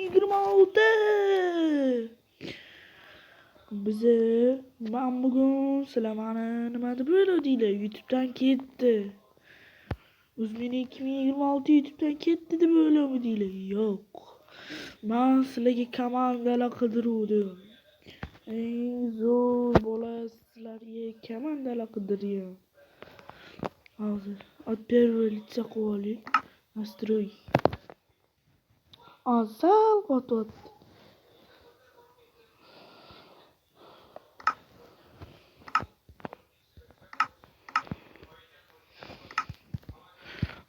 2026. Ben bugün sizlarga nima deb o'yladinglar? YouTube'dan ketdi. O'zmeni 2026 YouTube'dan ketdi deb o'ylamadinglar? Yo'q. Men sizlarga komandalar qidiruvdim. Eng zo'r bola sizlarga komandalar qidiryapman. Hozir от первого лица qo'yaylik. Настрой. Sal qotyapti.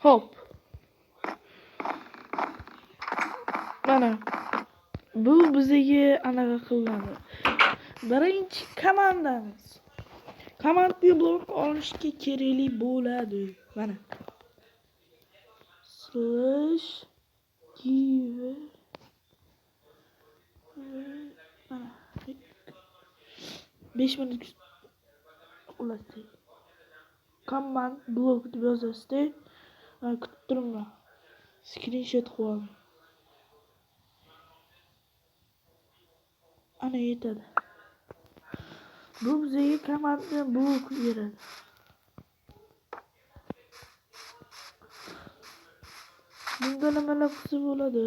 Hop. Mana bu bizga anaqa qilinadi. Birinchi komandamiz. Komandni blok olishga kerakli bo'ladi. Mana. /give mana 5 minut ulatdi. Command blok deb yozasizda, kutib turibman. Screenshot qo'yaman. Ana yetadi. Bu bizga commandni blok beradi. Bunda nimalar qilsa bo'ladi?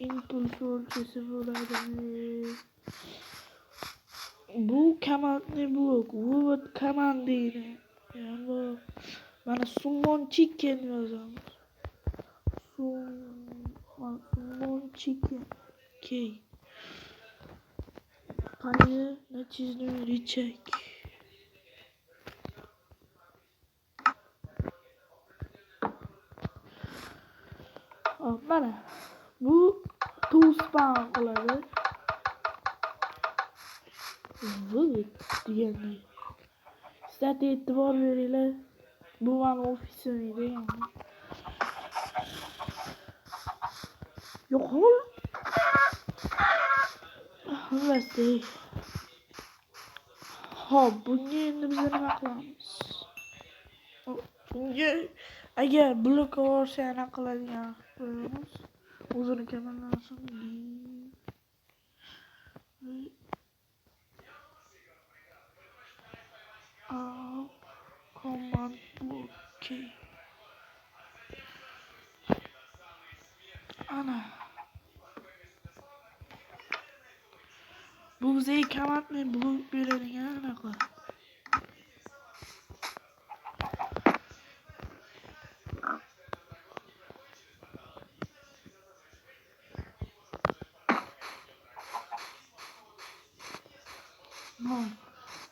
Impuls o'lchasi bo'ladi. Bu commandni blok, word command deydi. Yani mana summon chicken yozamiz. Summon chicken. Okay. Qani natijani recheck. Mana bu toolspan qiladi. Vıt degani. Sizlar e'tibor beringlar. Bu meni ofisim edi yani. Yo'q. Xullas. Hop, bunga endi biz nima qilamiz? Bunga agar blok olsa ana qiladigan qo'yamiz. O'zini kamallansin. Command block. Ana. Bu bizga commandni blok beradigan anaqa.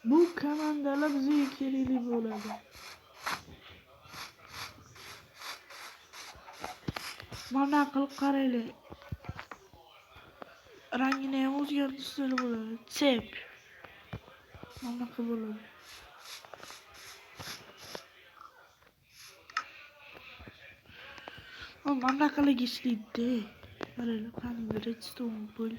Bu komandalar bizga kerakli bo'ladi. Mana qilib qaraylik. Rangini ham o'zgartirsa bo'ladi. Chep. Mana qilib bo'ladi. Mana qilib ishlaydi. Qaraylik, qani redstone bo'l.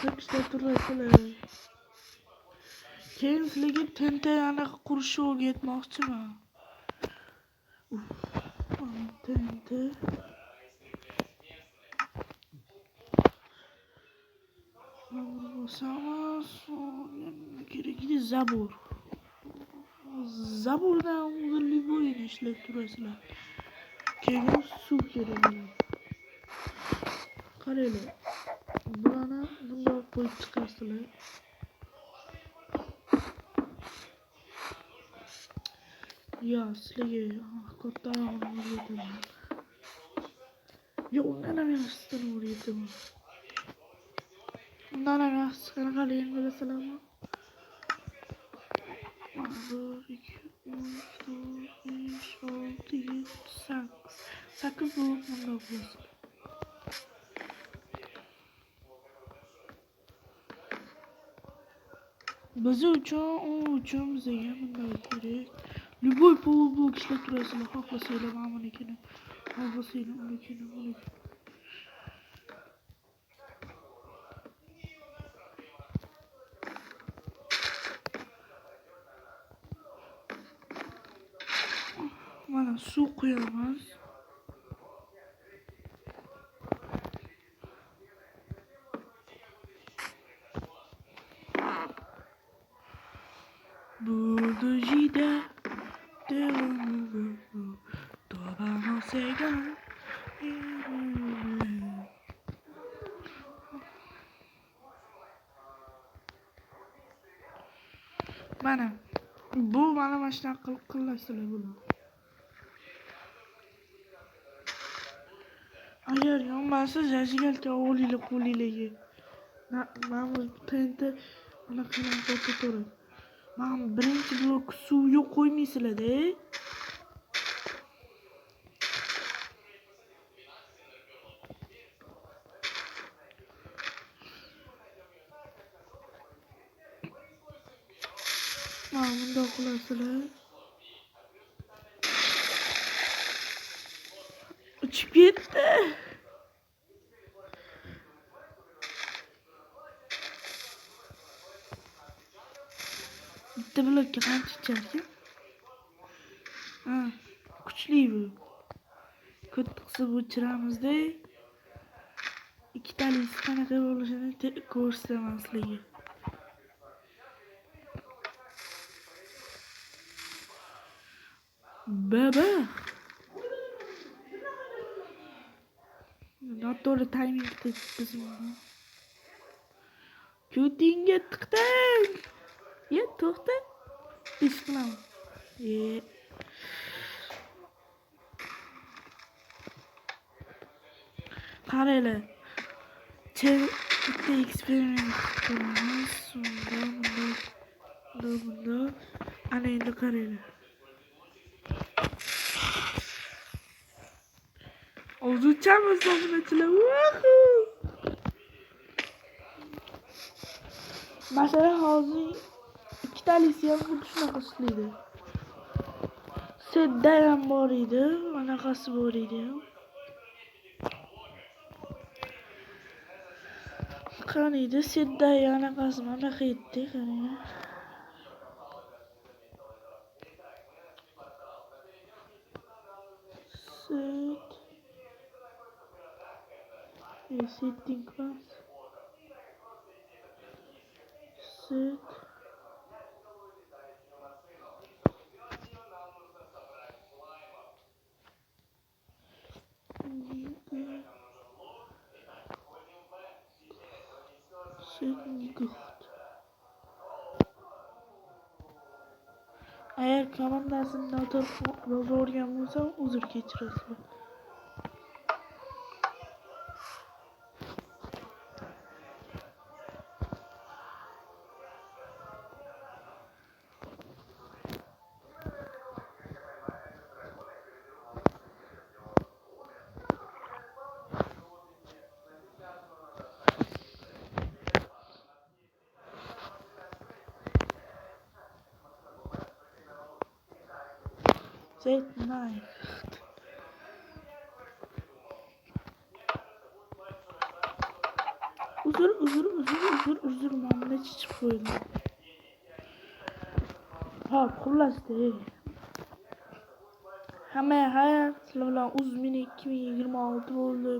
Hepsi turasizlar. Keyin sizlarga tenta anaqa qurishni o'rgatmoqchiman. Tenta. Kerakli zabur. Zaburdan o'zli bo'yin ishlab turasizlar. Keyin suv kerak bo'ladi. Qaranglar. Bularni bundoq qo'yib chiqasizlar. Ya sizlarga kattaroqni o'rgataman. Yo, undan ham yaxshisini o'rgataman. Undan ham yaxshisi qanaqaligini bilasizlarmi? 1, 2, 3, 4, 5, 6, 7, 8. 8 bo'lib bundoq bo'lasizlar. Biz uchun bizga bunday kerak. Любой полублок ishlab turasizlar. Xohlasanglar mana bunikini. Xohlasanglar unikini. suv qo'yamiz. Buldujida Tobano Sega. Mana bu mana shunaqa qilasizlar buni. Agar yonmasa zajigalka olinglar qo'linglarga. Mana bu tenta mana qilib qo'yib. Mana birinchi blok suv yo'q qo'ymaysizlar-da. Mana bunda qilasizlar. Uchib ketdi. Bitta blokka qancha icharkan? Ha, kuchli bu. Katta qilib o'chiramizda. Ikkitalisi qanaqa bo'lishini ko'rsataman sizlarga. Baba. Noto'g'ri timing bizmi? Kutingga tiqding. Ye, to'xta. Ish qilaman. Qaranglar. Bitta eksperiment qilamiz. Bunda. Ana endi qaranglar. Ozuchamiz obunachilar. Masalan, hozir ikkitalisi ham xuddi shunaqa ishlaydi. Setda ham bor edi, anaqasi bor edi. Qaranglar, setda anaqasi mana qaytdi, qaranglar. Setting class. Set. Eğer komandasini noto'g'ri o'rgan bo'lsam, uzr kechirasizlar. Set knife. Uzr mana chichib qo'ydim. Ha, xullasda. Hamma hayot sizlar bilan 2026 bo'ldi.